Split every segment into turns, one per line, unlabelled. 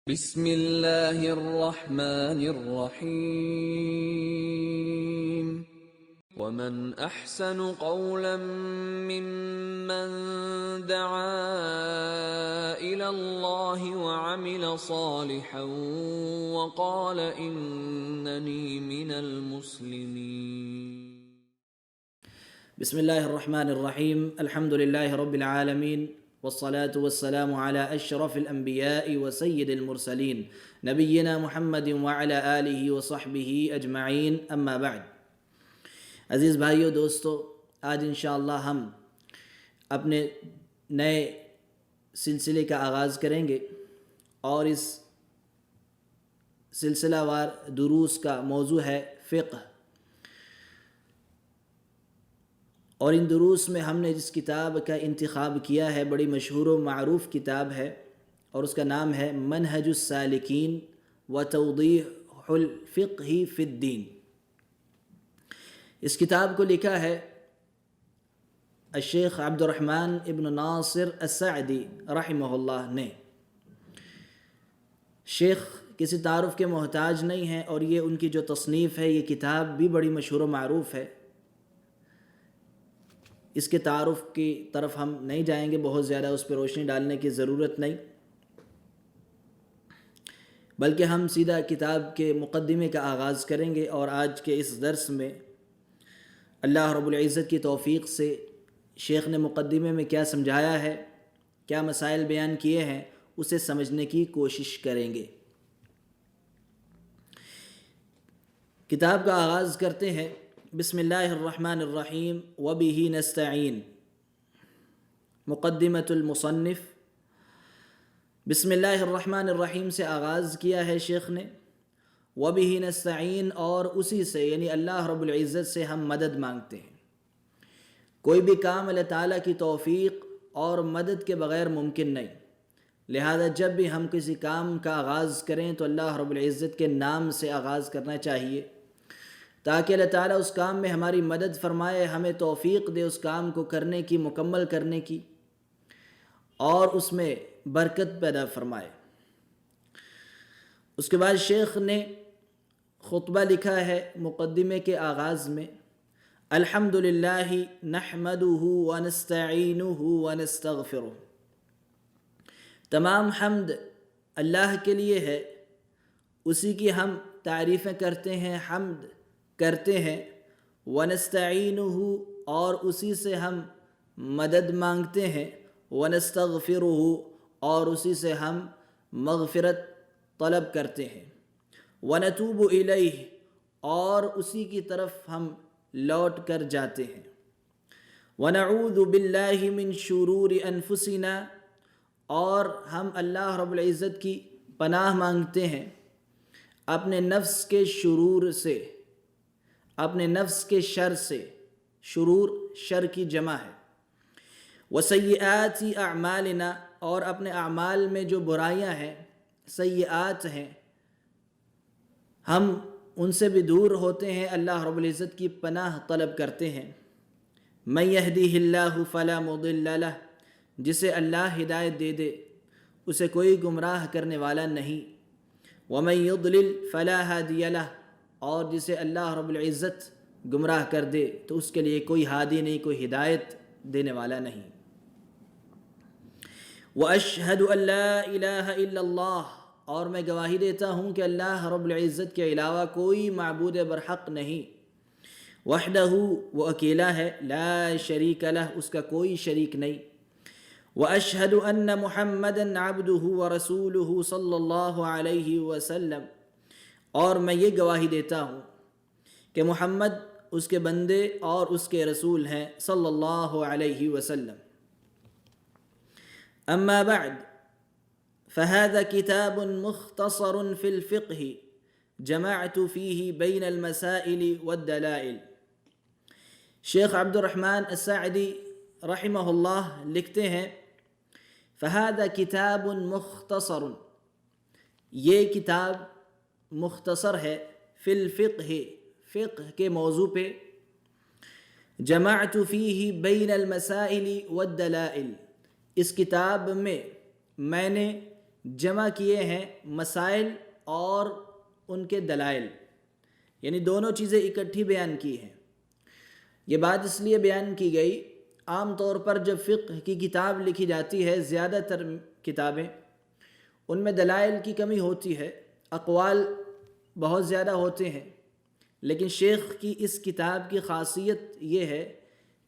بسم اللہ الرحمن الرحیم ومن احسن قولا ممن دعا الى اللہ وعمل صالحا وقال اننی من المسلمین۔
بسم اللہ الرحمن الرحیم، الحمد للہ رب العالمین، والصلاة والسلام على اشرف الانبیاء وسید المرسلین نبینا محمد وعلى آلہ وصحبہ اجمعین، اما بعد۔ عزیز بھائیو دوستو، آج انشاءاللہ ہم اپنے نئے سلسلے کا آغاز کریں گے، اور اس سلسلہ وار دروس کا موضوع ہے فقہ۔ اور ان دروس میں ہم نے جس کتاب کا انتخاب کیا ہے بڑی مشہور و معروف کتاب ہے، اور اس کا نام ہے منہج السالکین وتوضیح الفقہ فی الدین۔ اس کتاب کو لکھا ہے الشیخ عبد الرحمن ابن ناصر السعدی رحمہ اللہ نے۔ شیخ کسی تعارف کے محتاج نہیں ہیں، اور یہ ان کی جو تصنیف ہے یہ کتاب بھی بڑی مشہور و معروف ہے۔ اس کے تعارف کی طرف ہم نہیں جائیں گے، بہت زیادہ اس پہ روشنی ڈالنے کی ضرورت نہیں، بلکہ ہم سیدھا کتاب کے مقدمے کا آغاز کریں گے۔ اور آج کے اس درس میں اللہ رب العزت کی توفیق سے شیخ نے مقدمے میں کیا سمجھایا ہے، کیا مسائل بیان کیے ہیں، اسے سمجھنے کی کوشش کریں گے۔ کتاب کا آغاز کرتے ہیں، بسم اللہ الرحمن الرحیم وبہ نستعین۔ مقدمۃ المصنف، بسم اللہ الرحمن الرحیم سے آغاز کیا ہے شیخ نے، وبہ نستعین، اور اسی سے یعنی اللہ رب العزت سے ہم مدد مانگتے ہیں۔ کوئی بھی کام اللہ تعالیٰ کی توفیق اور مدد کے بغیر ممکن نہیں، لہذا جب بھی ہم کسی کام کا آغاز کریں تو اللہ رب العزت کے نام سے آغاز کرنا چاہیے، تاکہ اللہ تعالیٰ اس کام میں ہماری مدد فرمائے، ہمیں توفیق دے اس کام کو کرنے کی، مکمل کرنے کی، اور اس میں برکت پیدا فرمائے۔ اس کے بعد شیخ نے خطبہ لکھا ہے مقدمے کے آغاز میں، الحمد للہ نحمدہ ونستعینہ ونستغفرہ۔ تمام حمد اللہ کے لیے ہے، اسی کی ہم تعریفیں کرتے ہیں، حمد کرتے ہیں، ونستعینہ، اور اسی سے ہم مدد مانگتے ہیں، ونستغفرہ، اور اسی سے ہم مغفرت طلب کرتے ہیں، ونتوب الیہ، اور اسی کی طرف ہم لوٹ کر جاتے ہیں، ونعوذ باللہ من شرور انفسنا، اور ہم اللہ رب العزت کی پناہ مانگتے ہیں اپنے نفس کے شرور سے، اپنے نفس کے شر سے۔ شرور شر کی جمع ہے۔ وسیئات اعمالنا، اور اپنے اعمال میں جو برائیاں ہیں، سیئات ہیں، ہم ان سے بھی دور ہوتے ہیں، اللہ رب العزت کی پناہ طلب کرتے ہیں۔ من یہدیہ اللہ فلا مضل لہ، جسے اللہ ہدایت دے دے اسے کوئی گمراہ کرنے والا نہیں۔ ومن یضلل فلا ہادی لہ، اور جسے اللہ رب العزت گمراہ کر دے تو اس کے لیے کوئی ہادی نہیں، کوئی ہدایت دینے والا نہیں۔ واشہد ان لا الہ الا اللہ، اور میں گواہی دیتا ہوں کہ اللہ رب العزت کے علاوہ کوئی معبود برحق نہیں۔ وحدہ، وہ اکیلا ہے، لا شریک لہ، اس کا کوئی شریک نہیں۔ واشہد ان محمدا عبدہ ورسولہ صلی اللہ علیہ وسلم، اور میں یہ گواہی دیتا ہوں کہ محمد اس کے بندے اور اس کے رسول ہیں، صلی اللہ علیہ وسلم۔ اما بعد فهذا كتاب مختصر في الفقه جمعت فيه بين المسائل والدلائل۔ شیخ عبد الرحمن السعدی رحمہ اللہ لکھتے ہیں، فهذا كتاب مختصر، یہ کتاب مختصر ہے، فی الفقہ، فقہ کے موضوع پہ، جمعت فیہ بین المسائل والدلائل، اس کتاب میں میں نے جمع کیے ہیں مسائل اور ان کے دلائل، یعنی دونوں چیزیں اکٹھی بیان کی ہیں۔ یہ بات اس لیے بیان کی گئی، عام طور پر جب فقہ کی کتاب لکھی جاتی ہے، زیادہ تر کتابیں ان میں دلائل کی کمی ہوتی ہے، اقوال بہت زیادہ ہوتے ہیں، لیکن شیخ کی اس کتاب کی خاصیت یہ ہے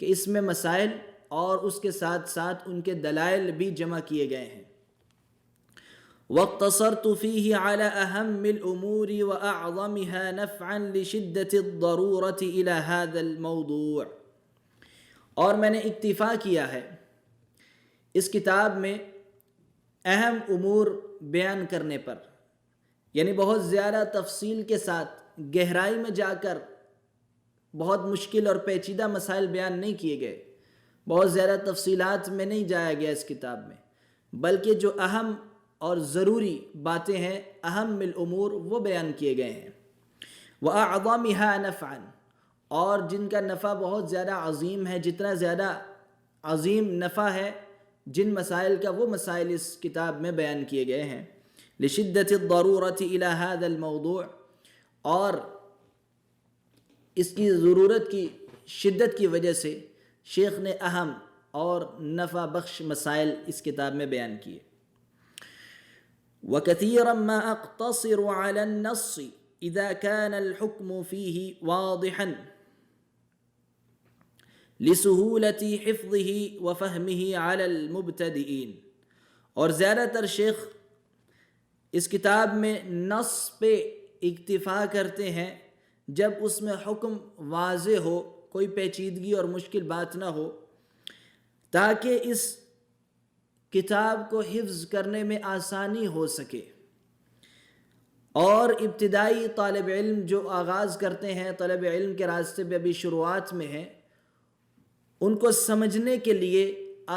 کہ اس میں مسائل اور اس کے ساتھ ساتھ ان کے دلائل بھی جمع کیے گئے ہیں۔ واقتصرت فيه على أهم الأمور وأعظمها نفعا لشدة الضرورة إلى هذا الموضوع، اور میں نے اکتفا کیا ہے اس کتاب میں اہم امور بیان کرنے پر، یعنی بہت زیادہ تفصیل کے ساتھ گہرائی میں جا کر بہت مشکل اور پیچیدہ مسائل بیان نہیں کیے گئے، بہت زیادہ تفصیلات میں نہیں جایا گیا اس کتاب میں، بلکہ جو اہم اور ضروری باتیں ہیں، اہم الامور، وہ بیان کیے گئے ہیں۔ وَأَعْظَمِهَا نَفْعًا، اور جن کا نفع بہت زیادہ عظیم ہے، جتنا زیادہ عظیم نفع ہے جن مسائل کا، وہ مسائل اس کتاب میں بیان کیے گئے ہیں۔ لِشِدَّةِ الضَّرُورَةِ إِلَى هَذَا الْمَوْضُوعِ، اور اس کی ضرورت کی شدت کی وجہ سے شیخ نے اہم اور نفع بخش مسائل اس کتاب میں بیان کیے۔ وَكَثِيرًا مَا أَقْتَصِرُ عَلَى النَّصِّ إِذَا كَانَ الْحُكْمُ فِيهِ وَاضِحًا لِسُهُولَةِ حِفْظِهِ وَفَهْمِهِ عَلَى الْمُبْتَدِئِينَ، اور زیادہ تر شیخ اس کتاب میں نص پہ اکتفا کرتے ہیں جب اس میں حکم واضح ہو، کوئی پیچیدگی اور مشکل بات نہ ہو، تاکہ اس کتاب کو حفظ کرنے میں آسانی ہو سکے، اور ابتدائی طالب علم جو آغاز کرتے ہیں، طالب علم کے راستے پہ ابھی شروعات میں ہیں، ان کو سمجھنے کے لیے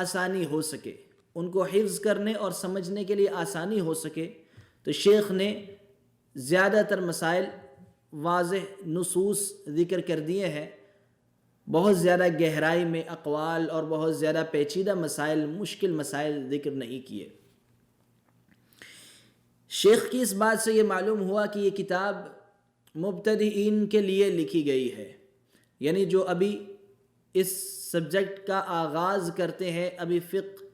آسانی ہو سکے، ان کو حفظ کرنے اور سمجھنے کے لیے آسانی ہو سکے، تو شیخ نے زیادہ تر مسائل واضح نصوص ذکر کر دیے ہیں، بہت زیادہ گہرائی میں اقوال اور بہت زیادہ پیچیدہ مسائل، مشکل مسائل ذکر نہیں کیے۔ شیخ کی اس بات سے یہ معلوم ہوا کہ یہ کتاب مبتدئین کے لیے لکھی گئی ہے، یعنی جو ابھی اس سبجیکٹ کا آغاز کرتے ہیں، ابھی فقہ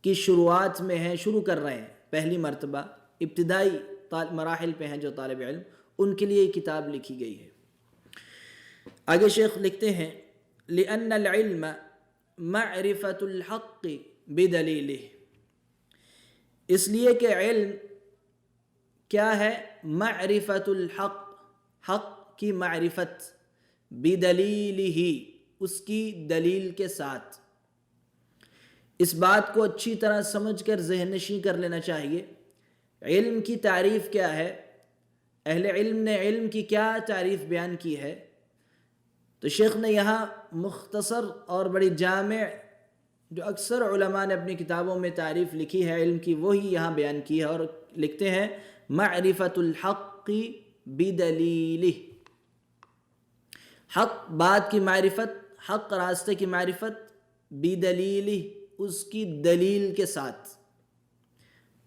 کی شروعات میں ہیں، شروع کر رہے ہیں، پہلی مرتبہ ابتدائی مراحل پہ ہیں جو طالب علم، ان کے لیے یہ کتاب لکھی گئی ہے۔ آگے شیخ لکھتے ہیں لِأَنَّ الْعِلْمَ مَعْرِفَةُ الْحَقِّ بِدَلِيلِهِ، اس لیے کہ علم کیا ہے؟ معرفت الحق، حق کی معرفت، بِدَلِيلِهِ، اس کی دلیل کے ساتھ۔ اس بات کو اچھی طرح سمجھ کر ذہن نشین کر لینا چاہیے۔ علم کی تعریف کیا ہے؟ اہل علم نے علم کی کیا تعریف بیان کی ہے؟ تو شیخ نے یہاں مختصر اور بڑی جامع، جو اکثر علماء نے اپنی کتابوں میں تعریف لکھی ہے علم کی، وہی یہاں بیان کی ہے، اور لکھتے ہیں معرفت الحق بدلیلہ، حق بات کی معرفت، حق راستے کی معرفت، بدلیلہ، اس کی دلیل کے ساتھ۔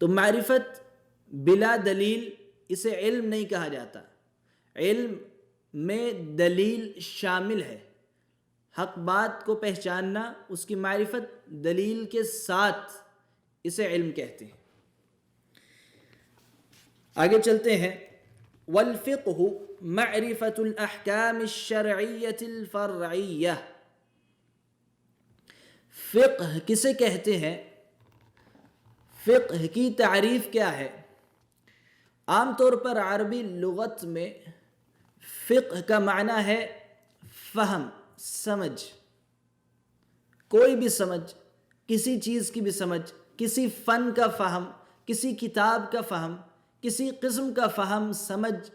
تو معرفت بلا دلیل اسے علم نہیں کہا جاتا، علم میں دلیل شامل ہے، حق بات کو پہچاننا، اس کی معرفت دلیل کے ساتھ، اسے علم کہتے ہیں۔ آگے چلتے ہیں، والفقہ معرفت الاحکام الشرعیۃ الفرعیہ، فقہ کسے کہتے ہیں؟ فقہ کی تعریف کیا ہے؟ عام طور پر عربی لغت میں فقہ کا معنی ہے فہم، سمجھ، کوئی بھی سمجھ، کسی چیز کی بھی سمجھ، کسی فن کا فہم، کسی کتاب کا فہم، کسی قسم کا فہم، سمجھ،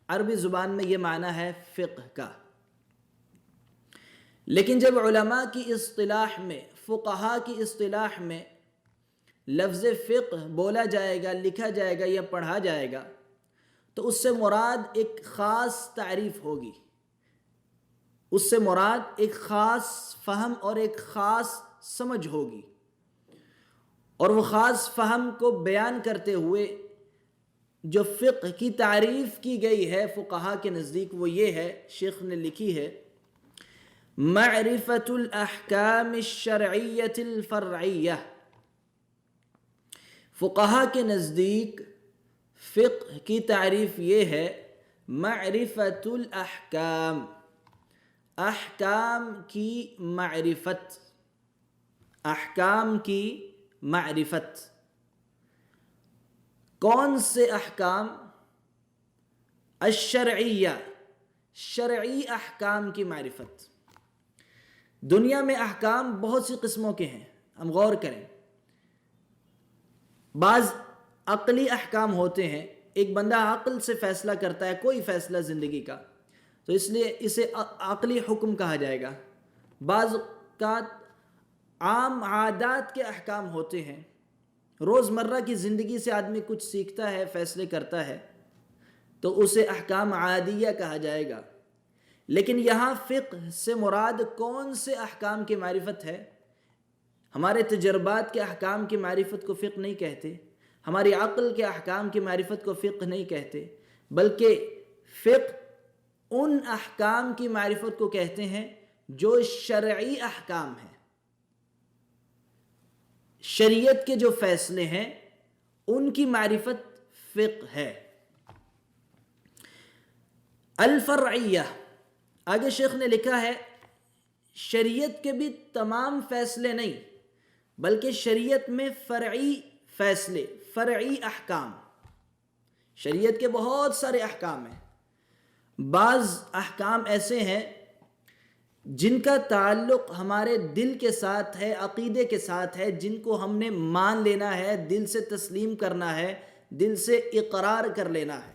عربی زبان میں یہ معنی ہے فقہ کا۔ لیکن جب علماء کی اصطلاح میں، فقہا کی اصطلاح میں لفظ فقہ بولا جائے گا، لکھا جائے گا یا پڑھا جائے گا، تو اس سے مراد ایک خاص تعریف ہوگی، اس سے مراد ایک خاص فہم اور ایک خاص سمجھ ہوگی۔ اور وہ خاص فہم کو بیان کرتے ہوئے جو فقہ کی تعریف کی گئی ہے فقہا کے نزدیک وہ یہ ہے، شیخ نے لکھی ہے، معرفت الاحکام الشرعیت الفرعیہ۔ فقہا کے نزدیک فقہ کی تعریف یہ ہے معرفت الاحکام، احکام کی معرفت، احکام کی معرفت۔ کون سے احکام؟ الشرعیہ، شرعی احکام کی معرفت۔ دنیا میں احکام بہت سی قسموں کے ہیں، ہم غور کریں۔ بعض عقلی احکام ہوتے ہیں، ایک بندہ عقل سے فیصلہ کرتا ہے کوئی فیصلہ زندگی کا، تو اس لیے اسے عقلی حکم کہا جائے گا۔ بعض اوقات عام عادات کے احکام ہوتے ہیں، روزمرہ کی زندگی سے آدمی کچھ سیکھتا ہے، فیصلے کرتا ہے، تو اسے احکام عادیہ کہا جائے گا۔ لیکن یہاں فقہ سے مراد کون سے احکام کی معرفت ہے؟ ہمارے تجربات کے احکام کی معرفت کو فقہ نہیں کہتے، ہماری عقل کے احکام کی معرفت کو فقہ نہیں کہتے، بلکہ فقہ ان احکام کی معرفت کو کہتے ہیں جو شرعی احکام ہیں، شریعت کے جو فیصلے ہیں ان کی معرفت فقہ ہے۔ الفرعیہ، آگے شیخ نے لکھا ہے شریعت کے بھی تمام فیصلے نہیں بلکہ شریعت میں فرعی فیصلے، فرعی احکام، شریعت کے بہت سارے احکام ہیں۔ بعض احکام ایسے ہیں جن کا تعلق ہمارے دل کے ساتھ ہے، عقیدے کے ساتھ ہے، جن کو ہم نے مان لینا ہے، دل سے تسلیم کرنا ہے، دل سے اقرار کر لینا ہے۔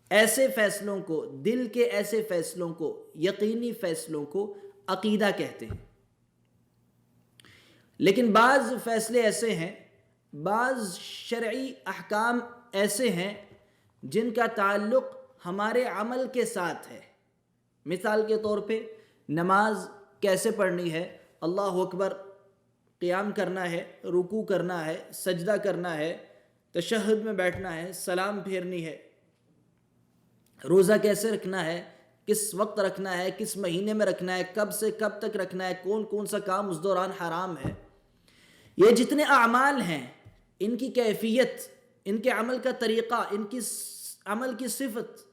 ایسے فیصلوں کو، دل کے ایسے فیصلوں کو، یقینی فیصلوں کو عقیدہ کہتے ہیں۔ لیکن بعض فیصلے ایسے ہیں، بعض شرعی احکام ایسے ہیں جن کا تعلق ہمارے عمل کے ساتھ ہے۔ مثال کے طور پہ نماز کیسے پڑھنی ہے، اللہ اکبر، قیام کرنا ہے، رکوع کرنا ہے، سجدہ کرنا ہے، تشہد میں بیٹھنا ہے، سلام پھیرنی ہے، روزہ کیسے رکھنا ہے، کس وقت رکھنا ہے، کس مہینے میں رکھنا ہے، کب سے کب تک رکھنا ہے، کون کون سا کام اس دوران حرام ہے۔ یہ جتنے اعمال ہیں ان کی کیفیت، ان کے عمل کا طریقہ، ان کی عمل کی صفت،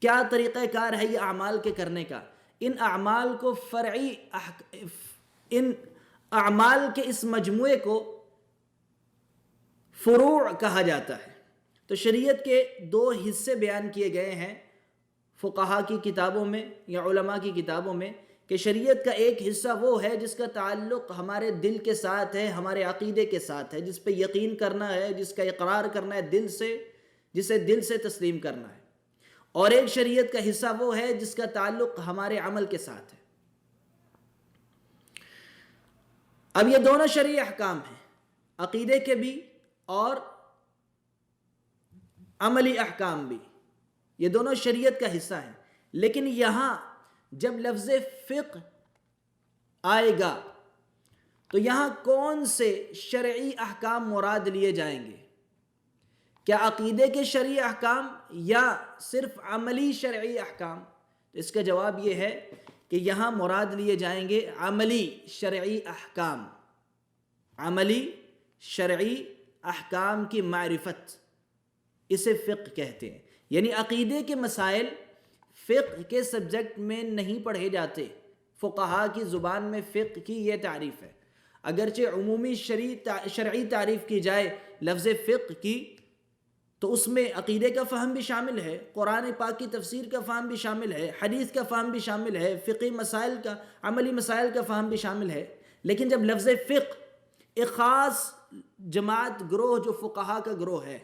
کیا طریقہ کار ہے یہ اعمال کے کرنے کا، ان اعمال کو ان اعمال کے اس مجموعے کو فروع کہا جاتا ہے۔ تو شریعت کے دو حصے بیان کیے گئے ہیں فقہا کی کتابوں میں یا علماء کی کتابوں میں، کہ شریعت کا ایک حصہ وہ ہے جس کا تعلق ہمارے دل کے ساتھ ہے، ہمارے عقیدے کے ساتھ ہے، جس پہ یقین کرنا ہے، جس کا اقرار کرنا ہے دل سے، جسے دل سے تسلیم کرنا ہے۔ اور ایک شریعت کا حصہ وہ ہے جس کا تعلق ہمارے عمل کے ساتھ ہے۔ اب یہ دونوں شرعی احکام ہیں، عقیدے کے بھی اور عملی احکام بھی، یہ دونوں شریعت کا حصہ ہیں۔ لیکن یہاں جب لفظ فقہ آئے گا تو یہاں کون سے شرعی احکام مراد لیے جائیں گے؟ کیا عقیدے کے شرعی احکام یا صرف عملی شرعی احکام؟ تو اس کا جواب یہ ہے کہ یہاں مراد لیے جائیں گے عملی شرعی احکام، عملی شرعی احکام کی معرفت، اسے فقہ کہتے ہیں۔ یعنی عقیدے کے مسائل فقہ کے سبجیکٹ میں نہیں پڑھے جاتے، فقہا کی زبان میں فقہ کی یہ تعریف ہے۔ اگرچہ عمومی شرعی تعریف کی جائے لفظ فقہ کی تو اس میں عقیدے کا فہم بھی شامل ہے، قرآن پاک کی تفسیر کا فہم بھی شامل ہے، حدیث کا فہم بھی شامل ہے، فقہی مسائل کا، عملی مسائل کا فہم بھی شامل ہے۔ لیکن جب لفظ فقہ ایک خاص جماعت، گروہ جو فقہا کا گروہ ہے،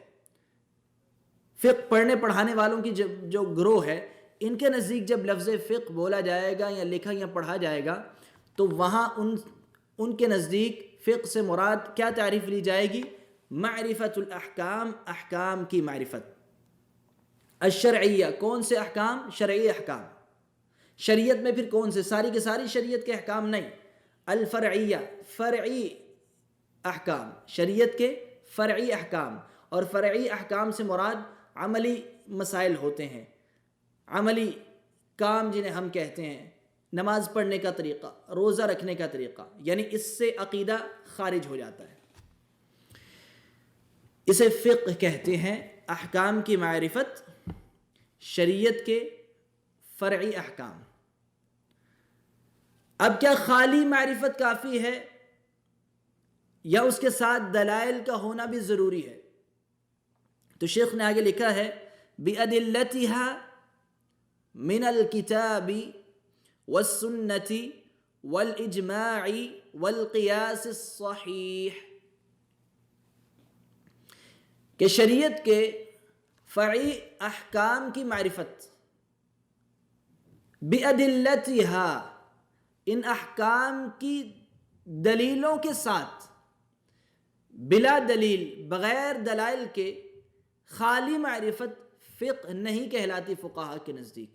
فقہ پڑھنے پڑھانے والوں کی جو گروہ ہے، ان کے نزدیک جب لفظ فقہ بولا جائے گا یا لکھا یا پڑھا جائے گا تو وہاں ان کے نزدیک فقہ سے مراد کیا تعریف لی جائے گی؟ معرفت الاحکام، احکام کی معرفت۔ الشرعیہ، کون سے احکام؟ شرعی احکام۔ شریعت میں پھر کون سے؟ ساری کی ساری شریعت کے احکام نہیں۔ الفرعیہ، فرعی احکام، شریعت کے فرعی احکام، اور فرعی احکام سے مراد عملی مسائل ہوتے ہیں، عملی کام جنہیں ہم کہتے ہیں، نماز پڑھنے کا طریقہ، روزہ رکھنے کا طریقہ، یعنی اس سے عقیدہ خارج ہو جاتا ہے۔ اسے فقہ کہتے ہیں، احکام کی معرفت، شریعت کے فرعی احکام۔ اب کیا خالی معرفت کافی ہے یا اس کے ساتھ دلائل کا ہونا بھی ضروری ہے؟ تو شیخ نے آگے لکھا ہے بِأَدِلَّتِهَا من الكتاب والسنة والإجماع والقياس الصحيح، کہ شریعت کے فرعی احکام کی معرفت، بِأَدِلَّتِهَا، ان احکام کی دلیلوں کے ساتھ، بلا دلیل، بغیر دلائل کے خالی معرفت فقہ نہیں کہلاتی فقہا کے نزدیک۔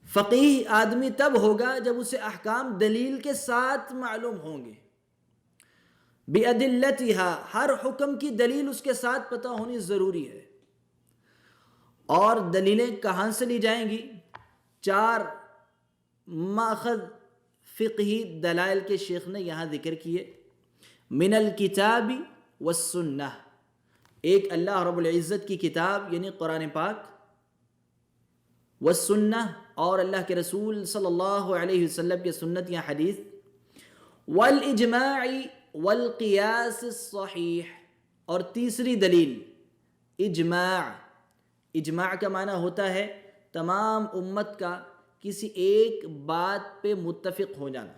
فقیہ آدمی تب ہوگا جب اسے احکام دلیل کے ساتھ معلوم ہوں گے۔ بِأَدِلَّتِهَا، ہر حکم کی دلیل اس کے ساتھ پتہ ہونی ضروری ہے۔ اور دلیلیں کہاں سے لی جائیں گی؟ 4 ماخذ فقہی دلائل کے شیخ نے یہاں ذکر کیے۔ من الکتاب والسنہ، ایک اللہ رب العزت کی کتاب یعنی قرآن پاک، والسنہ، اور اللہ کے رسول صلی اللہ علیہ وسلم کی سنت یا حدیث، والاجماع والقیاس الصحیح، اور تیسری دلیل اجماع۔ اجماع کا معنی ہوتا ہے تمام امت کا کسی ایک بات پہ متفق ہو جانا۔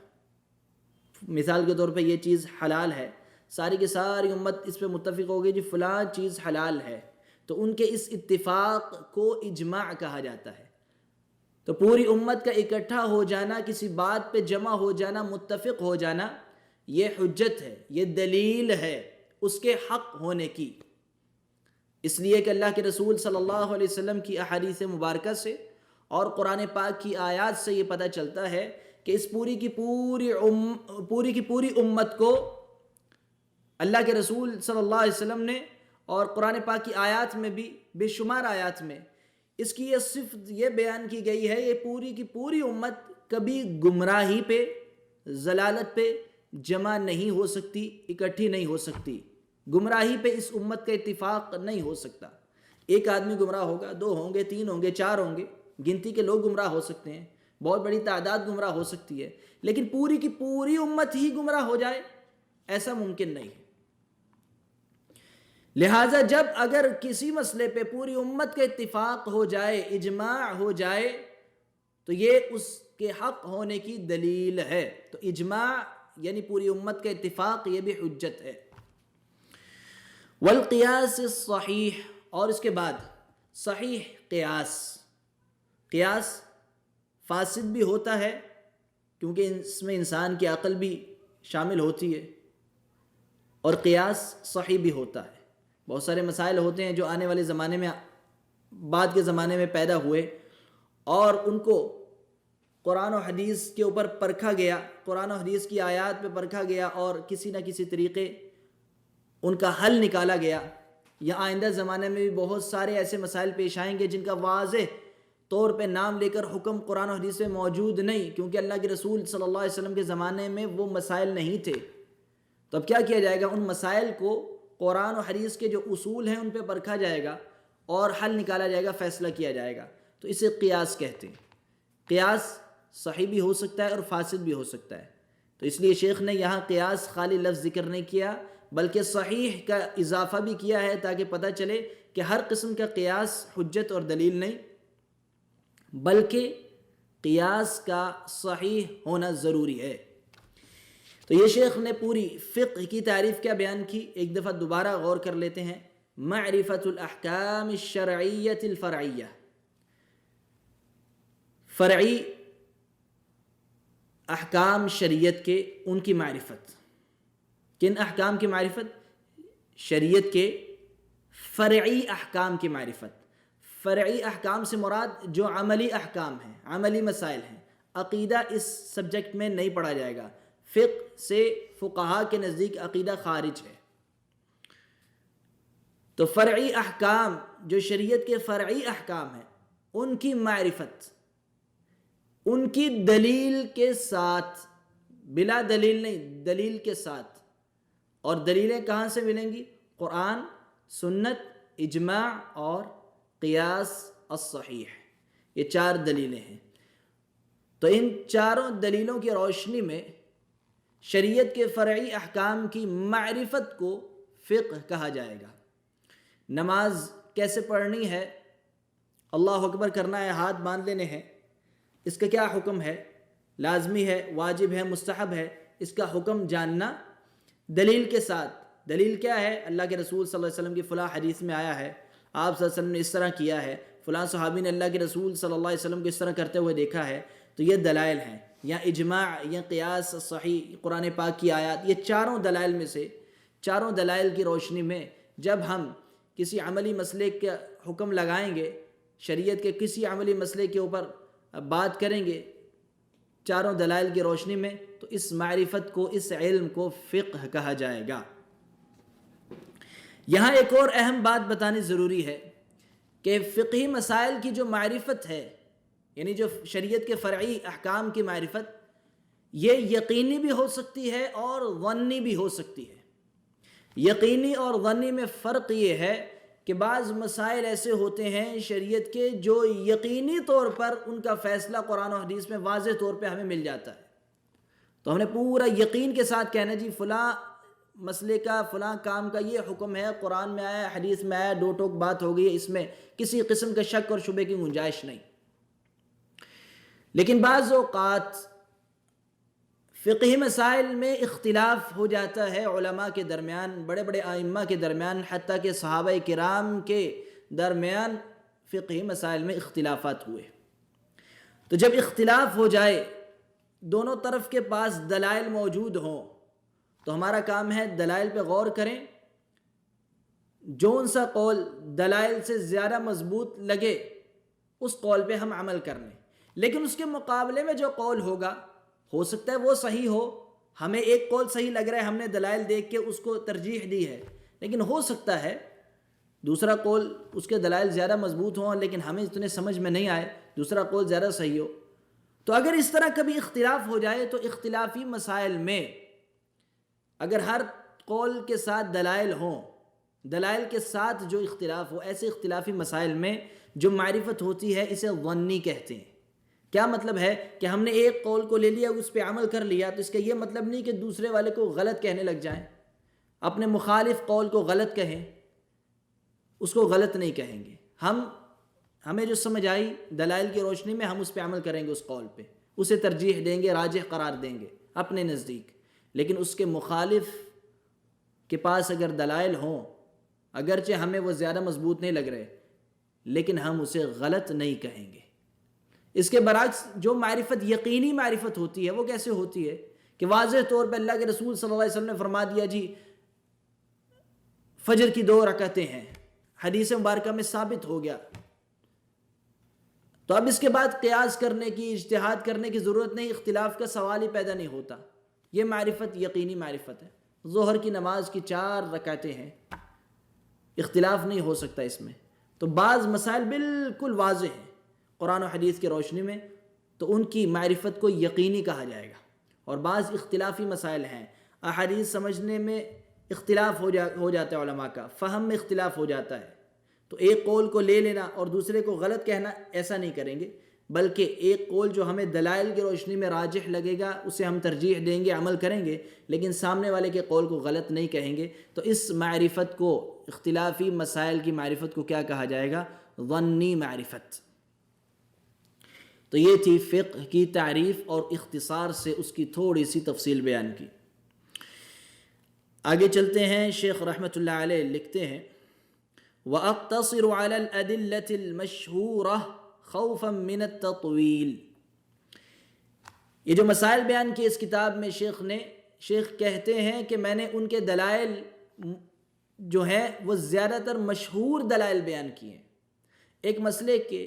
مثال کے طور پہ یہ چیز حلال ہے، ساری کی ساری امت اس پہ متفق ہوگی جی فلاں چیز حلال ہے، تو ان کے اس اتفاق کو اجماع کہا جاتا ہے۔ تو پوری امت کا اکٹھا ہو جانا، کسی بات پہ جمع ہو جانا، متفق ہو جانا، یہ حجت ہے، یہ دلیل ہے اس کے حق ہونے کی۔ اس لیے کہ اللہ کے رسول صلی اللہ علیہ وسلم کی احادیث مبارکہ سے اور قرآن پاک کی آیات سے یہ پتہ چلتا ہے کہ اس پوری کی پوری امت کو اللہ کے رسول صلی اللہ علیہ وسلم نے، اور قرآن پاک کی آیات میں بھی، بے شمار آیات میں اس کی یہ صفت یہ بیان کی گئی ہے، یہ پوری کی پوری امت کبھی گمراہی پہ، ضلالت پہ جمع نہیں ہو سکتی، اکٹھی نہیں ہو سکتی۔ گمراہی پہ اس امت کا اتفاق نہیں ہو سکتا۔ ایک آدمی گمراہ ہوگا، 2 ہوں گے، 3 ہوں گے، 4 ہوں گے، گنتی کے لوگ گمراہ ہو سکتے ہیں، بہت بڑی تعداد گمراہ ہو سکتی ہے، لیکن پوری کی پوری امت ہی گمراہ ہو جائے ایسا ممکن نہیں ہے۔ لہٰذا جب اگر کسی مسئلے پہ پوری امت کا اتفاق ہو جائے، اجماع ہو جائے، تو یہ اس کے حق ہونے کی دلیل ہے۔ تو اجماع یعنی پوری امت کا اتفاق، یہ بھی حجت ہے۔ والقیاس الصحیح، اور اس کے بعد صحیح قیاس۔ قیاس فاسد بھی ہوتا ہے کیونکہ اس میں انسان کی عقل بھی شامل ہوتی ہے، اور قیاس صحیح بھی ہوتا ہے۔ بہت سارے مسائل ہوتے ہیں جو آنے والے زمانے میں، بعد کے زمانے میں پیدا ہوئے، اور ان کو قرآن و حدیث کے اوپر پرکھا گیا، قرآن و حدیث کی آیات پہ پرکھا گیا، اور کسی نہ کسی طریقے ان کا حل نکالا گیا۔ یا آئندہ زمانے میں بھی بہت سارے ایسے مسائل پیش آئیں گے جن کا واضح طور پہ نام لے کر حکم قرآن و حدیث میں موجود نہیں، کیونکہ اللہ کے رسول صلی اللہ علیہ وسلم کے زمانے میں وہ مسائل نہیں تھے۔ تو اب کیا کیا جائے گا؟ ان مسائل کو قرآن و حدیث کے جو اصول ہیں ان پہ پرکھا جائے گا اور حل نکالا جائے گا، فیصلہ کیا جائے گا۔ تو اسے قیاس کہتے ہیں۔ قیاس صحیح بھی ہو سکتا ہے اور فاسد بھی ہو سکتا ہے۔ تو اس لیے شیخ نے یہاں قیاس خالی لفظ ذکر نہیں کیا، بلکہ صحیح کا اضافہ بھی کیا ہے تاکہ پتہ چلے کہ ہر قسم کا قیاس حجت اور دلیل نہیں، بلکہ قیاس کا صحیح ہونا ضروری ہے۔ تو یہ شیخ نے پوری فقہ کی تعریف کیا بیان کی، ایک دفعہ دوبارہ غور کر لیتے ہیں۔ معرفت الاحکام الشرعیۃ الفرعیہ، فرعی احکام شریعت کے، ان کی معرفت۔ کن احکام کی معرفت؟ شریعت کے فرعی احکام کی معرفت۔ فرعی احکام سے مراد جو عملی احکام ہیں، عملی مسائل ہیں۔ عقیدہ اس سبجیکٹ میں نہیں پڑھا جائے گا، فقہ سے فقہا کے نزدیک عقیدہ خارج ہے۔ تو فرعی احکام جو شریعت کے فرعی احکام ہیں ان کی معرفت ان کی دلیل کے ساتھ، بلا دلیل نہیں، دلیل کے ساتھ، اور دلیلیں کہاں سے ملیں گی؟ قرآن، سنت، اجماع اور قیاس الصحیح، یہ 4 دلیلیں ہیں۔ تو ان چاروں دلیلوں کی روشنی میں شریعت کے فرعی احکام کی معرفت کو فقہ کہا جائے گا۔ نماز کیسے پڑھنی ہے، اللہ اکبر کرنا ہے، ہاتھ باندھ لینے ہیں، اس کا کیا حکم ہے؟ لازمی ہے، واجب ہے، مستحب ہے؟ اس کا حکم جاننا دلیل کے ساتھ۔ دلیل کیا ہے؟ اللہ کے رسول صلی اللہ علیہ وسلم کی فلاں حدیث میں آیا ہے، آپ صلی اللہ علیہ وسلم نے اس طرح کیا ہے، فلاں صحابی نے اللہ کے رسول صلی اللہ علیہ وسلم کو اس طرح کرتے ہوئے دیکھا ہے، تو یہ دلائل ہیں، یا اجماع یا قیاس صحیح، قرآن پاک کی آیات، یہ چاروں دلائل میں سے، چاروں دلائل کی روشنی میں جب ہم کسی عملی مسئلے کا حکم لگائیں گے، شریعت کے کسی عملی مسئلے کے اوپر بات کریں گے چاروں دلائل کی روشنی میں، تو اس معرفت کو، اس علم کو فقہ کہا جائے گا۔ یہاں ایک اور اہم بات بتانی ضروری ہے کہ فقہی مسائل کی جو معرفت ہے، یعنی جو شریعت کے فرعی احکام کی معرفت، یہ یقینی بھی ہو سکتی ہے اور ظنی بھی ہو سکتی ہے۔ یقینی اور ظنی میں فرق یہ ہے کہ بعض مسائل ایسے ہوتے ہیں شریعت کے جو یقینی طور پر ان کا فیصلہ قرآن و حدیث میں واضح طور پہ ہمیں مل جاتا ہے، تو ہم نے پورا یقین کے ساتھ کہنا جی فلاں مسئلے کا، فلاں کام کا یہ حکم ہے، قرآن میں آیا، حدیث میں آیا، دو ٹوک بات ہو گئی ہے، اس میں کسی قسم کا شک اور شبہ کی گنجائش نہیں۔ لیکن بعض اوقات فقہی مسائل میں اختلاف ہو جاتا ہے علماء کے درمیان، بڑے بڑے ائمہ کے درمیان، حتیٰ کہ صحابہ کرام کے درمیان فقہی مسائل میں اختلافات ہوئے۔ تو جب اختلاف ہو جائے، دونوں طرف کے پاس دلائل موجود ہوں، تو ہمارا کام ہے دلائل پہ غور کریں، جون سا قول دلائل سے زیادہ مضبوط لگے اس قول پہ ہم عمل کرنے، لیکن اس کے مقابلے میں جو قول ہوگا، ہو سکتا ہے وہ صحیح ہو، ہمیں ایک قول صحیح لگ رہا ہے، ہم نے دلائل دیکھ کے اس کو ترجیح دی ہے، لیکن ہو سکتا ہے دوسرا قول اس کے دلائل زیادہ مضبوط ہوں لیکن ہمیں اتنے سمجھ میں نہیں آئے، دوسرا قول زیادہ صحیح ہو۔ تو اگر اس طرح کبھی اختلاف ہو جائے تو اختلافی مسائل میں اگر ہر قول کے ساتھ دلائل ہوں، دلائل کے ساتھ جو اختلاف ہو، ایسے اختلافی مسائل میں جو معرفت ہوتی ہے اسے ظنی کہتے ہیں۔ کیا مطلب ہے کہ ہم نے ایک قول کو لے لیا، اس پہ عمل کر لیا، تو اس کا یہ مطلب نہیں کہ دوسرے والے کو غلط کہنے لگ جائیں، اپنے مخالف قول کو غلط کہیں، اس کو غلط نہیں کہیں گے۔ ہمیں جو سمجھ آئی دلائل کی روشنی میں ہم اس پہ عمل کریں گے، اس قول پہ اسے ترجیح دیں گے، راجح قرار دیں گے اپنے نزدیک، لیکن اس کے مخالف کے پاس اگر دلائل ہوں، اگرچہ ہمیں وہ زیادہ مضبوط نہیں لگ رہے، لیکن ہم اسے غلط نہیں کہیں گے۔ اس کے برعکس جو معرفت یقینی معرفت ہوتی ہے وہ کیسے ہوتی ہے کہ واضح طور پہ اللہ کے رسول صلی اللہ علیہ وسلم نے فرما دیا جی فجر کی 2 رکعتیں ہیں، حدیث مبارکہ میں ثابت ہو گیا، تو اب اس کے بعد قیاس کرنے کی، اجتہاد کرنے کی ضرورت نہیں، اختلاف کا سوال ہی پیدا نہیں ہوتا۔ یہ معرفت یقینی معرفت ہے۔ ظہر کی نماز کی 4 رکعتیں ہیں، اختلاف نہیں ہو سکتا اس میں۔ تو بعض مسائل بالکل واضح ہیں قرآن و حدیث کی روشنی میں، تو ان کی معرفت کو یقینی کہا جائے گا، اور بعض اختلافی مسائل ہیں، احادیث سمجھنے میں اختلاف ہو جاتا ہے، علماء کا فہم میں اختلاف ہو جاتا ہے، تو ایک قول کو لے لینا اور دوسرے کو غلط کہنا، ایسا نہیں کریں گے، بلکہ ایک قول جو ہمیں دلائل کی روشنی میں راجح لگے گا اسے ہم ترجیح دیں گے، عمل کریں گے، لیکن سامنے والے کے قول کو غلط نہیں کہیں گے۔ تو اس معرفت کو، اختلافی مسائل کی معرفت کو کیا کہا جائے گا؟ ظنی معرفت۔ تو یہ تھی فقہ کی تعریف اور اختصار سے اس کی تھوڑی سی تفصیل بیان کی۔ آگے چلتے ہیں، شیخ رحمۃ اللہ علیہ لکھتے ہیں وَأَقْتَصِرُ عَلَى الْأَدِلَّةِ الْمَشْهُورَةِ خَوْفًا مِنَ التَّطْوِيلِ۔ یہ جو مسائل بیان کیے اس کتاب میں شیخ کہتے ہیں کہ میں نے ان کے دلائل جو ہیں وہ زیادہ تر مشہور دلائل بیان کیے ہیں۔ ایک مسئلے کے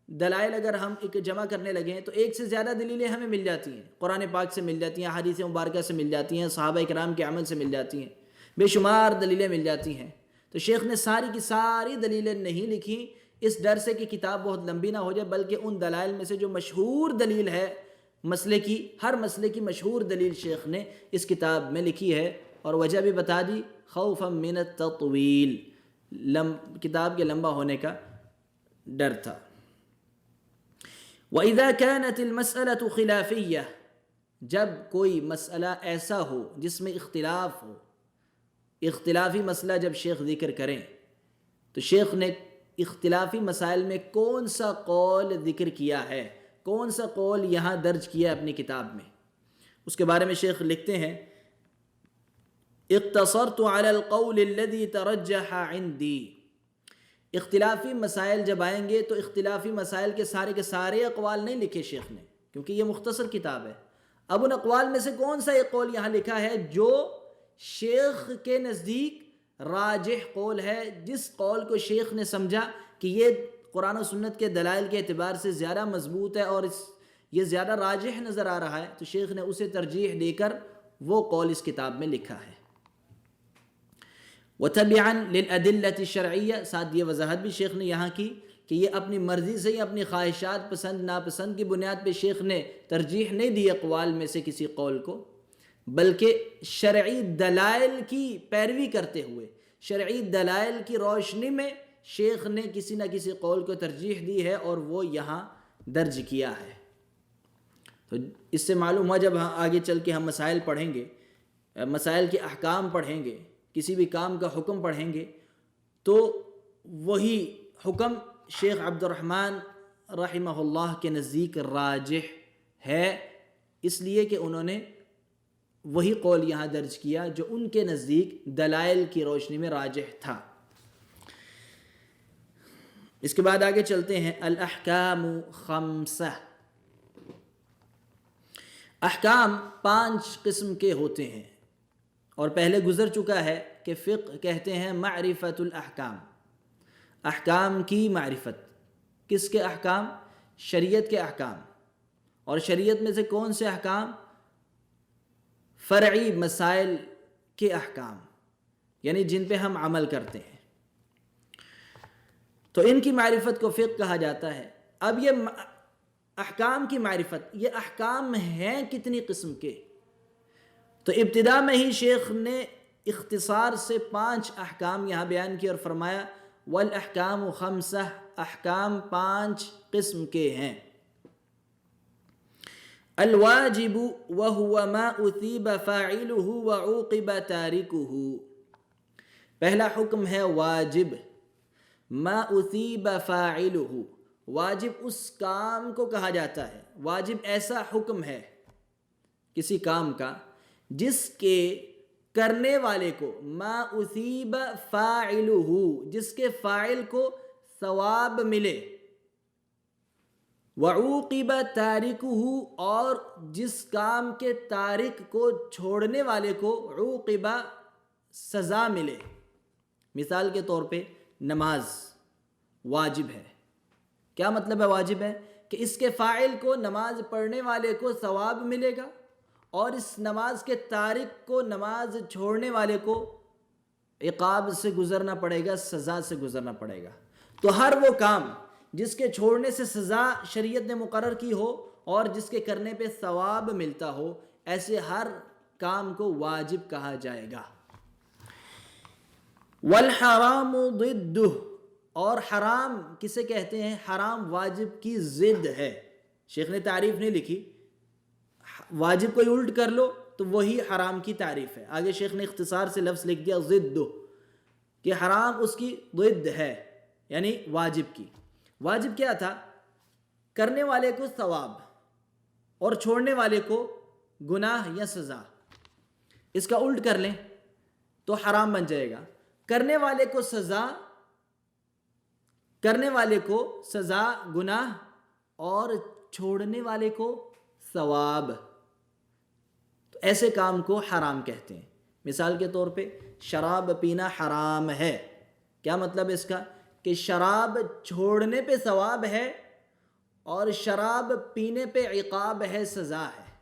دلائل اگر ہم ایک جمع کرنے لگے ہیں تو ایک سے زیادہ دلیلیں ہمیں مل جاتی ہیں، قرآن پاک سے مل جاتی ہیں، احادیث مبارکہ سے مل جاتی ہیں، صحابہ کرام کے عمل سے مل جاتی ہیں، بے شمار دلیلیں مل جاتی ہیں۔ تو شیخ نے ساری کی ساری دلیلیں نہیں لکھی اس ڈر سے کہ کتاب بہت لمبی نہ ہو جائے، بلکہ ان دلائل میں سے جو مشہور دلیل ہے مسئلے کی، ہر مسئلے کی مشہور دلیل شیخ نے اس کتاب میں لکھی ہے، اور وجہ بھی بتا دی، خوفا من التطویل، کتاب کے لمبا ہونے کا ڈر تھا۔ وَإِذَا كَانَتِ الْمَسْأَلَةُ خِلَافِيَّةٌ، جب کوئی مسئلہ ایسا ہو جس میں اختلاف ہو، اختلافی مسئلہ جب شیخ ذکر کریں تو شیخ نے اختلافی مسائل میں کون سا قول ذکر کیا ہے، کون سا قول یہاں درج کیا ہے اپنی کتاب میں، اس کے بارے میں شیخ لکھتے ہیں، اقتصرت على القول الذي ترجح عندي۔ اختلافی مسائل جب آئیں گے تو اختلافی مسائل کے سارے اقوال نہیں لکھے شیخ نے، کیونکہ یہ مختصر کتاب ہے۔ اب ان اقوال میں سے کون سا ایک قول یہاں لکھا ہے جو شیخ کے نزدیک راجح قول ہے، جس قول کو شیخ نے سمجھا کہ یہ قرآن و سنت کے دلائل کے اعتبار سے زیادہ مضبوط ہے اور یہ زیادہ راجح نظر آ رہا ہے، تو شیخ نے اسے ترجیح دے کر وہ قول اس کتاب میں لکھا ہے۔ وَتَبِعًا لِلْأَدِلَّةِ الشَّرْعِيَّةِ، ساتھ یہ وضاحت بھی شیخ نے یہاں کی کہ یہ اپنی مرضی سے، اپنی خواہشات پسند ناپسند کی بنیاد پہ شیخ نے ترجیح نہیں دی اقوال میں سے کسی قول کو، بلکہ شرعی دلائل کی پیروی کرتے ہوئے، شرعی دلائل کی روشنی میں شیخ نے کسی نہ کسی قول کو ترجیح دی ہے اور وہ یہاں درج کیا ہے۔ تو اس سے معلوم ہوا جب آگے چل کے ہم مسائل پڑھیں گے، مسائل کے احکام پڑھیں گے، کسی بھی کام کا حکم پڑھیں گے، تو وہی حکم شیخ عبد الرحمن رحمہ اللہ کے نزدیک راجح ہے، اس لیے کہ انہوں نے وہی قول یہاں درج کیا جو ان کے نزدیک دلائل کی روشنی میں راجح تھا۔ اس کے بعد آگے چلتے ہیں، الاحکام خمسہ، احکام 5 قسم کے ہوتے ہیں، اور پہلے گزر چکا ہے کہ فقہ کہتے ہیں معرفت الاحکام، احکام کی معرفت۔ کس کے احکام؟ شریعت کے احکام، اور شریعت میں سے کون سے احکام؟ فرعی مسائل کے احکام، یعنی جن پہ ہم عمل کرتے ہیں، تو ان کی معرفت کو فقہ کہا جاتا ہے۔ اب یہ احکام کی معرفت، یہ احکام ہیں کتنی قسم کے؟ تو ابتدا میں ہی شیخ نے اختصار سے 5 احکام یہاں بیان کیا اور فرمایا والاحکام خمسہ، احکام 5 قسم کے ہیں۔ الواجب وهو ما اثیب فاعلہ وعوقب تارکہ، پہلا حکم ہے واجب، ما اثیب فاعلہ، واجب اس کام کو کہا جاتا ہے، واجب ایسا حکم ہے کسی کام کا جس کے کرنے والے کو، ما اثیب فاعلہ، جس کے فاعل کو ثواب ملے، وعوقب تارکہ، اور جس کام کے تارک کو، چھوڑنے والے کو، عوقب سزا ملے۔ مثال کے طور پہ نماز واجب ہے، کیا مطلب ہے واجب ہے؟ کہ اس کے فاعل کو، نماز پڑھنے والے کو ثواب ملے گا، اور اس نماز کے تارک کو، نماز چھوڑنے والے کو عقاب سے گزرنا پڑے گا، سزا سے گزرنا پڑے گا۔ تو ہر وہ کام جس کے چھوڑنے سے سزا شریعت نے مقرر کی ہو اور جس کے کرنے پہ ثواب ملتا ہو، ایسے ہر کام کو واجب کہا جائے گا۔ والحرام ضدہ، اور حرام کسے کہتے ہیں؟ حرام واجب کی ضد ہے۔ شیخ نے تعریف نہیں لکھی، واجب کوئی الٹ کر لو تو وہی حرام کی تعریف ہے۔ آگے شیخ نے اختصار سے لفظ لکھ دیا ضدہ، کہ حرام اس کی ضد ہے، یعنی واجب کی۔ واجب کیا تھا؟ کرنے والے کو ثواب اور چھوڑنے والے کو گناہ یا سزا۔ اس کا الٹ کر لیں تو حرام بن جائے گا، کرنے والے کو سزا، کرنے والے کو سزا گناہ، اور چھوڑنے والے کو ثواب۔ تو ایسے کام کو حرام کہتے ہیں۔ مثال کے طور پہ شراب پینا حرام ہے، کیا مطلب اس کا؟ کہ شراب چھوڑنے پہ ثواب ہے اور شراب پینے پہ عقاب ہے، سزا ہے۔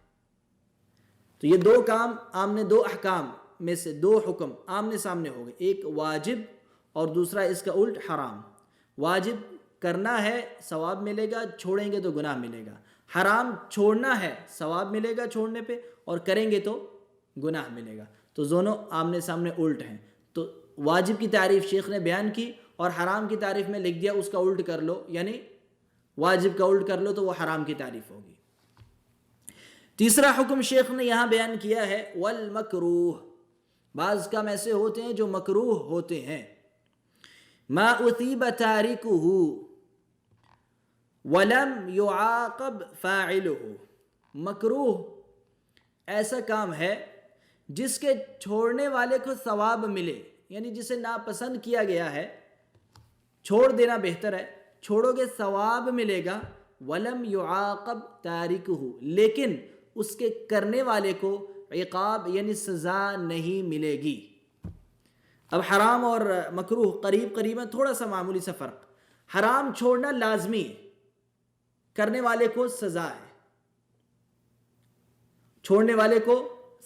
تو یہ دو کام آمنے، دو احکام میں سے دو حکم آمنے سامنے ہو گئے، ایک واجب اور دوسرا اس کا الٹ حرام۔ واجب کرنا ہے ثواب ملے گا، چھوڑیں گے تو گناہ ملے گا۔ حرام چھوڑنا ہے ثواب ملے گا چھوڑنے پہ، اور کریں گے تو گناہ ملے گا۔ تو دونوں آمنے سامنے الٹ ہیں۔ تو واجب کی تعریف شیخ نے بیان کی اور حرام کی تعریف میں لکھ دیا اس کا الٹ کر لو، یعنی واجب کا الٹ کر لو تو وہ حرام کی تعریف ہوگی۔ تیسرا حکم شیخ نے یہاں بیان کیا ہے والمکروہ۔ بعض کام ایسے ہوتے ہیں جو مکروہ ہوتے ہیں۔ ما اثیب تارکہ ولم یعاقب فاعلہ۔ مکروہ ایسا کام ہے جس کے چھوڑنے والے کو ثواب ملے، یعنی جسے ناپسند کیا گیا ہے، چھوڑ دینا بہتر ہے، چھوڑو گے ثواب ملے گا۔ ولم یعاقب تارکہ، لیکن اس کے کرنے والے کو عقاب یعنی سزا نہیں ملے گی۔ اب حرام اور مکروہ قریب تھوڑا سا معمولی سا فرق۔ حرام چھوڑنا لازمی ہے، کرنے والے کو سزا ہے، چھوڑنے والے کو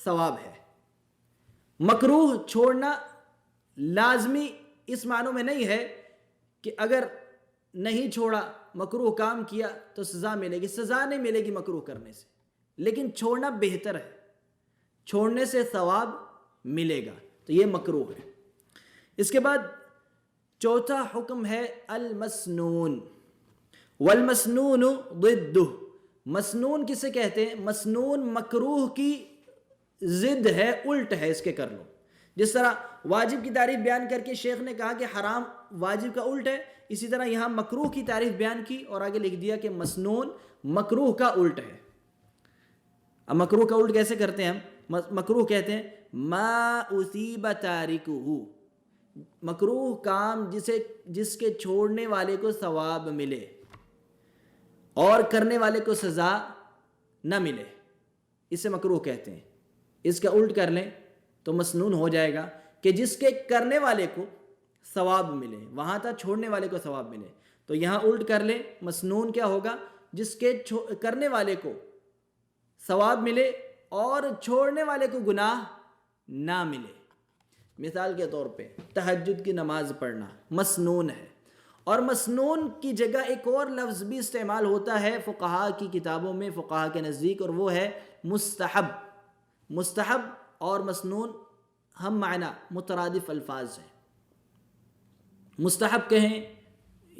ثواب ہے۔ مکروہ چھوڑنا لازمی اس معنوں میں نہیں ہے کہ اگر نہیں چھوڑا، مکروہ کام کیا تو سزا ملے گی، سزا نہیں ملے گی مکروہ کرنے سے، لیکن چھوڑنا بہتر ہے، چھوڑنے سے ثواب ملے گا، تو یہ مکروہ ہے۔ اس کے بعد چوتھا حکم ہے المسنون۔ والمسنون ضدہ۔ مسنون کسے کہتے ہیں؟ مسنون مکروہ کی ضد ہے، الٹ ہے، اس کے کر لو۔ جس طرح واجب کی تعریف بیان کر کے شیخ نے کہا کہ حرام واجب کا الٹ ہے، اسی طرح یہاں مکروہ کی تعریف بیان کی اور آگے لکھ دیا کہ مسنون مکروہ کا الٹ ہے۔ اب مکروہ کا الٹ کیسے کرتے ہیں ہم؟ مکروہ کہتے ہیں ما اثیب تارکہ، مکروہ کام جس کے چھوڑنے والے کو ثواب ملے اور کرنے والے کو سزا نہ ملے، اسے مکروہ کہتے ہیں۔ اس کا الٹ کر لیں تو مسنون ہو جائے گا کہ جس کے کرنے والے کو ثواب ملے، وہاں تھا چھوڑنے والے کو ثواب ملے، تو یہاں الٹ کر لیں، مسنون کیا ہوگا؟ جس کے کرنے والے کو ثواب ملے اور چھوڑنے والے کو گناہ نہ ملے۔ مثال کے طور پہ تہجد کی نماز پڑھنا مسنون ہے، اور مسنون کی جگہ ایک اور لفظ بھی استعمال ہوتا ہے فقہا کی کتابوں میں، فقہا کے نزدیک، اور وہ ہے مستحب۔ مستحب اور مسنون ہم معنی مترادف الفاظ ہیں، مستحب کہیں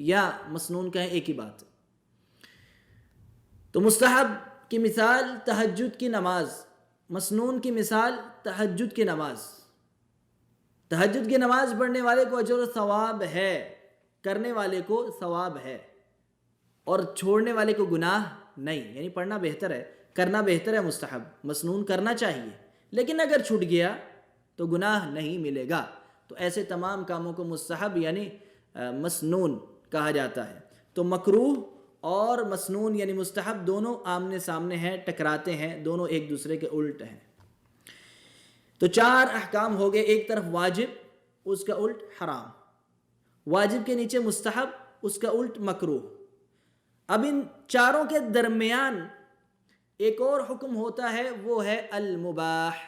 یا مسنون کہیں ایک ہی بات۔ تو مستحب کی مثال تہجد کی نماز، مسنون کی مثال تہجد کی نماز۔ تہجد کی نماز پڑھنے والے کو اجر و ثواب ہے، کرنے والے کو ثواب ہے، اور چھوڑنے والے کو گناہ نہیں، یعنی پڑھنا بہتر ہے، کرنا بہتر ہے مستحب، مسنون کرنا چاہیے، لیکن اگر چھوٹ گیا تو گناہ نہیں ملے گا۔ تو ایسے تمام کاموں کو مستحب یعنی مسنون کہا جاتا ہے۔ تو مکروہ اور مسنون یعنی مستحب دونوں آمنے سامنے ہیں، ٹکراتے ہیں، دونوں ایک دوسرے کے الٹ ہیں۔ تو چار احکام ہو گئے، ایک طرف واجب، اس کا الٹ حرام، واجب کے نیچے مستحب، اس کا الٹ مکروہ۔ اب ان چاروں کے درمیان ایک اور حکم ہوتا ہے، وہ ہے المباح۔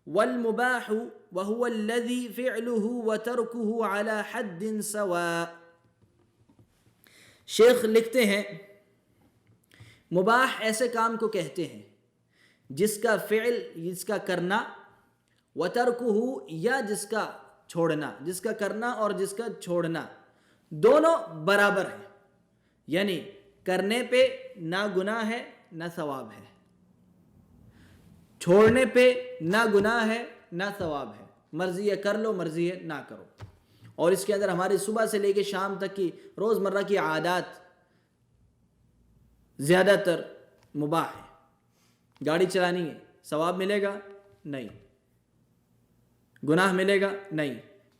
والمباح وهو الذي فعله وتركه على حد سواء۔ شیخ لکھتے ہیں مباح ایسے کام کو کہتے ہیں جس کا فعل، جس کا کرنا، وترکہ یا جس کا چھوڑنا، جس کا کرنا اور جس کا چھوڑنا دونوں برابر ہیں، یعنی کرنے پہ نہ گناہ ہے نہ ثواب ہے، چھوڑنے پہ نہ گناہ ہے نہ ثواب ہے، مرضی ہے کر لو، مرضی ہے نہ کرو۔ اور اس کے اندر ہماری صبح سے لے کے شام تک کی روزمرہ کی عادات زیادہ تر مباح ہے۔ گاڑی چلانی ہے، ثواب ملے گا؟ نہیں۔ گناہ ملے گا؟ نہیں۔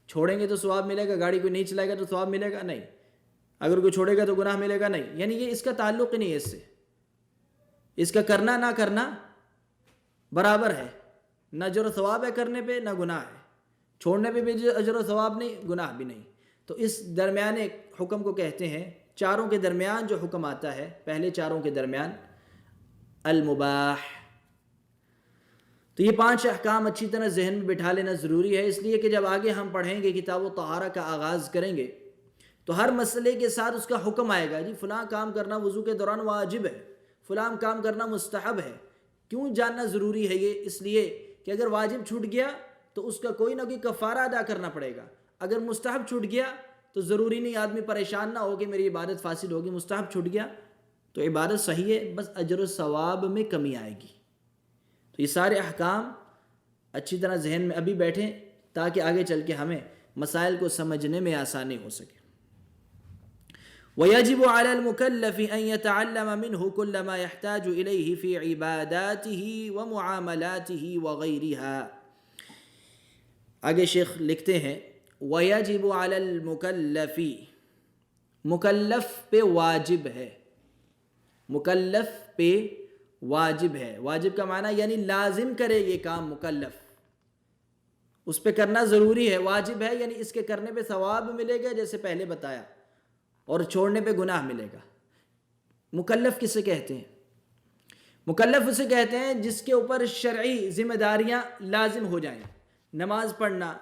چھوڑیں گے تو ثواب ملے گا، گاڑی کوئی نہیں چلائے گا تو ثواب ملے گا؟ نہیں۔ اگر کوئی چھوڑے گا تو گناہ ملے گا؟ نہیں۔ یعنی یہ اس کا تعلق ہی نہیں ہے اس سے، اس کا کرنا نہ کرنا برابر ہے، نہ اجر و ثواب ہے کرنے پہ نہ گناہ ہے، چھوڑنے پہ بھی اجر و ثواب نہیں، گناہ بھی نہیں۔ تو اس درمیانے حکم کو کہتے ہیں چاروں کے درمیان جو حکم آتا ہے، پہلے چاروں کے درمیان المباح. تو یہ 5 احکام اچھی طرح ذہن میں بٹھا لینا ضروری ہے، اس لیے کہ جب آگے ہم پڑھیں گے کتاب الطہارہ کا آغاز کریں گے تو ہر مسئلے کے ساتھ اس کا حکم آئے گا. جی فلاں کام کرنا وضو کے دوران واجب ہے، فلاں کام کرنا مستحب ہے. کیوں جاننا ضروری ہے یہ؟ اس لیے کہ اگر واجب چھوٹ گیا تو اس کا کوئی نہ کوئی کفارہ ادا کرنا پڑے گا. اگر مستحب چھوٹ گیا تو ضروری نہیں آدمی پریشان نہ ہو کہ میری عبادت فاسد ہوگی. مستحب چھوٹ گیا تو عبادت صحیح ہے، بس اجر و ثواب میں کمی آئے گی. تو یہ سارے احکام اچھی طرح ذہن میں ابھی بیٹھیں تاکہ آگے چل کے ہمیں مسائل کو سمجھنے میں آسانی ہو سکے. وَيَجِبُ عَلَى الْمُكَلَّفِ أَن يَتَعَلَّمَ مِنْهُ كُلَّ مَا يَحْتَاجُ إِلَيْهِ فِي عِبَادَاتِهِ وَمُعَامَلَاتِهِ وَغَيْرِهَا. آگے شیخ لکھتے ہیں وَيَجِبُ عَلَى الْمُكَلَّفِ، مکلف پہ واجب ہے، مکلف پہ واجب ہے. واجب کا معنی یعنی لازم کرے یہ کام، مکلف اس پہ کرنا ضروری ہے، واجب ہے یعنی اس کے کرنے پہ ثواب ملے گا جیسے پہلے بتایا، اور چھوڑنے پہ گناہ ملے گا. مکلف کسے کہتے ہیں؟ مکلف اسے کہتے ہیں جس کے اوپر شرعی ذمہ داریاں لازم ہو جائیں. نماز پڑھنا،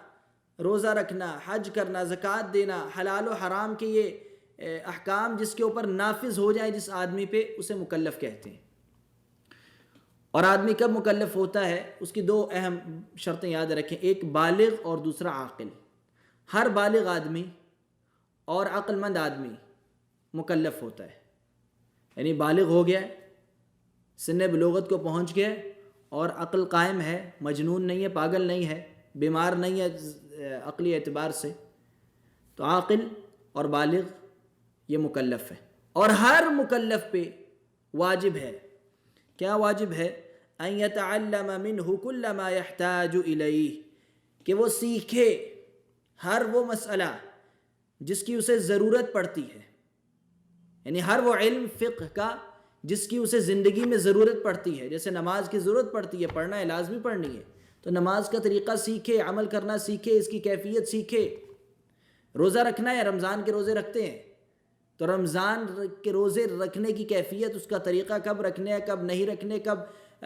روزہ رکھنا، حج کرنا، زکوٰۃ دینا، حلال و حرام کے یہ احکام جس کے اوپر نافذ ہو جائیں جس آدمی پہ، اسے مکلف کہتے ہیں. اور آدمی کب مکلف ہوتا ہے؟ اس کی 2 اہم شرطیں یاد رکھیں، ایک بالغ اور دوسرا عاقل. ہر بالغ آدمی اور عقل مند آدمی مکلف ہوتا ہے، یعنی بالغ ہو گیا، سن بلوغت کو پہنچ گیا اور عقل قائم ہے، مجنون نہیں ہے، پاگل نہیں ہے، بیمار نہیں ہے عقلی اعتبار سے، تو عاقل اور بالغ یہ مکلف ہے. اور ہر مکلف پہ واجب ہے، کیا واجب ہے؟ ان یتعلم منہ کل ما یحتاج الیہ، کہ وہ سیکھے ہر وہ مسئلہ جس کی اسے ضرورت پڑتی ہے، یعنی ہر وہ علم فقہ کا جس کی اسے زندگی میں ضرورت پڑتی ہے. جیسے نماز کی ضرورت پڑتی ہے، پڑھنا ہے، لازمی پڑھنی ہے، تو نماز کا طریقہ سیکھے، عمل کرنا سیکھے، اس کی کیفیت سیکھے. روزہ رکھنا ہے، رمضان کے روزے رکھتے ہیں تو رمضان کے روزے رکھنے کی کیفیت، اس کا طریقہ، کب رکھنے ہے، کب نہیں رکھنے، کب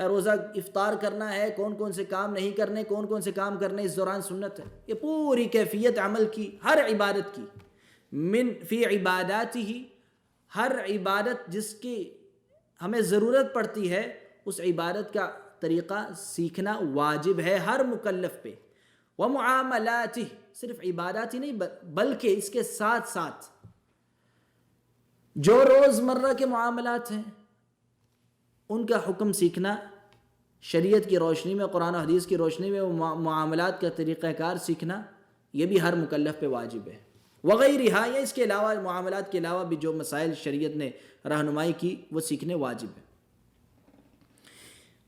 روزہ افطار کرنا ہے، کون کون سے کام نہیں کرنے، کون کون سے کام کرنے اس دوران سنت ہے. یہ پوری کیفیت عمل کی، ہر عبادت کی، من فی عباداتہ، ہر عبادت جس کی ہمیں ضرورت پڑتی ہے اس عبادت کا طریقہ سیکھنا واجب ہے ہر مکلف پہ. ومعاملاتہ، صرف عبادات ہی نہیں بلکہ اس کے ساتھ ساتھ جو روزمرہ کے معاملات ہیں ان کا حکم سیکھنا، شریعت کی روشنی میں، قرآن و حدیث کی روشنی میں معاملات کا طریقہ کار سیکھنا، یہ بھی ہر مکلف پہ واجب ہے. وغیرہ، یا اس کے علاوہ، معاملات کے علاوہ بھی جو مسائل شریعت نے رہنمائی کی وہ سیکھنے واجب ہے.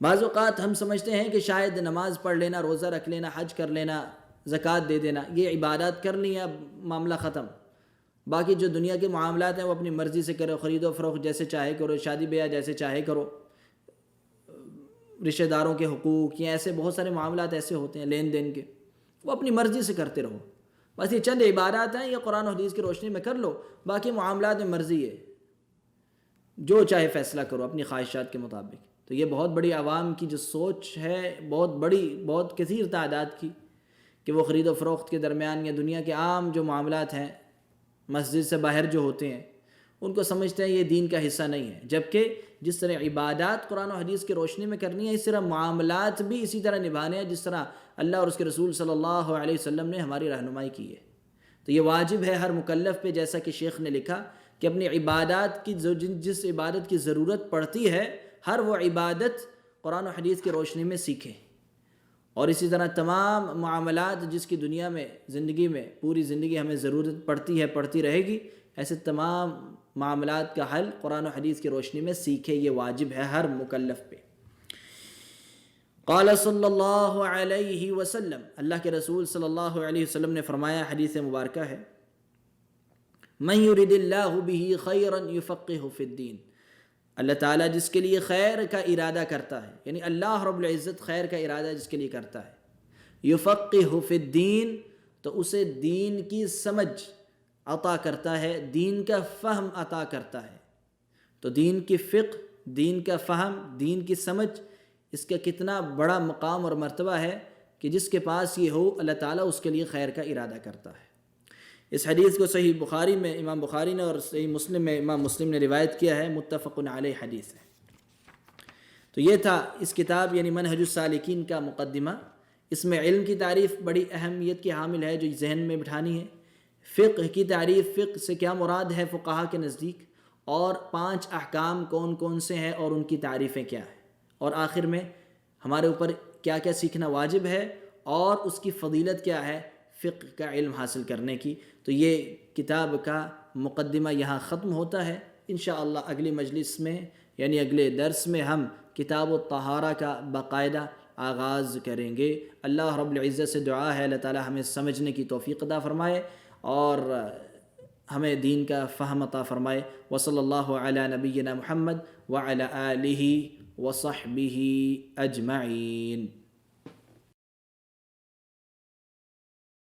بعض اوقات ہم سمجھتے ہیں کہ شاید نماز پڑھ لینا، روزہ رکھ لینا، حج کر لینا، زکوٰۃ دے دینا، یہ عبادات کر لی اب معاملہ ختم، باقی جو دنیا کے معاملات ہیں وہ اپنی مرضی سے کرو، خرید و فروخت جیسے چاہے کرو، شادی بیاہ جیسے چاہے کرو، رشتہ داروں کے حقوق یا ایسے بہت سارے معاملات ایسے ہوتے ہیں لین دین کے، وہ اپنی مرضی سے کرتے رہو. بس یہ چند عبادات ہیں، یہ قرآن و حدیث کی روشنی میں کر لو، باقی معاملات میں مرضی ہے، جو چاہے فیصلہ کرو اپنی خواہشات کے مطابق. تو یہ بہت بڑی عوام کی جو سوچ ہے، بہت بڑی، بہت کثیر تعداد کی، کہ وہ خرید و فروخت کے درمیان یا دنیا کے عام جو معاملات ہیں، مسجد سے باہر جو ہوتے ہیں، ان کو سمجھتے ہیں یہ دین کا حصہ نہیں ہے. جبکہ جس طرح عبادات قرآن و حدیث کی روشنی میں کرنی ہے، اس طرح معاملات بھی اسی طرح نبھانے ہیں جس طرح اللہ اور اس کے رسول صلی اللہ علیہ وسلم نے ہماری رہنمائی کی ہے. تو یہ واجب ہے ہر مکلف پہ، جیسا کہ شیخ نے لکھا کہ اپنی عبادات کی جس عبادت کی ضرورت پڑتی ہے، ہر وہ عبادت قرآن و حدیث کی روشنی میں سیکھے. اور اسی طرح تمام معاملات جس کی دنیا میں، زندگی میں، پوری زندگی ہمیں ضرورت پڑتی ہے، پڑتی رہے گی، ایسے تمام معاملات کا حل قرآن و حدیث کی روشنی میں سیکھے. یہ واجب ہے ہر مکلف پہ. قال صلی اللہ علیہ وسلم، اللہ کے رسول صلی اللہ علیہ وسلم نے فرمایا، حدیث مبارکہ ہے، من یرد اللہ بہ خیرا یفقہہ فی الدین، اللہ تعالیٰ جس کے لیے خیر کا ارادہ کرتا ہے، یعنی اللہ رب العزت خیر کا ارادہ جس کے لیے کرتا ہے، یفقہہ فی الدین، تو اسے دین کی سمجھ عطا کرتا ہے، دین کا فہم عطا کرتا ہے۔ تو دین کی فقہ، دین کا فہم، دین کی سمجھ، اس کا کتنا بڑا مقام اور مرتبہ ہے کہ جس کے پاس یہ ہو اللہ تعالیٰ اس کے لیے خیر کا ارادہ کرتا ہے۔ اس حدیث کو صحیح بخاری میں امام بخاری نے اور صحیح مسلم میں امام مسلم نے روایت کیا ہے، متفق علیہ حدیث ہے۔ تو یہ تھا اس کتاب یعنی منہج السالکین کا مقدمہ۔ اس میں علم کی تعریف بڑی اہمیت کی حامل ہے جو ذہن میں بٹھانی ہے، فقہ کی تعریف، فقہ سے کیا مراد ہے فقہا کے نزدیک، اور 5 احکام کون کون سے ہیں اور ان کی تعریفیں کیا ہیں، اور آخر میں ہمارے اوپر کیا کیا سیکھنا واجب ہے اور اس کی فضیلت کیا ہے فقہ کا علم حاصل کرنے کی۔ تو یہ کتاب کا مقدمہ یہاں ختم ہوتا ہے۔ انشاءاللہ اگلی مجلس میں یعنی اگلے درس میں ہم کتاب الطہارہ کا باقاعدہ آغاز کریں گے۔ اللہ رب العزت سے دعا ہے اللہ تعالی ہمیں سمجھنے کی توفیق عطا فرمائے اور ہمیں دین کا فہم عطا فرمائے۔ وصلی اللہ علی نبینا محمد وعلی آلہ وصحبہ اجمعین۔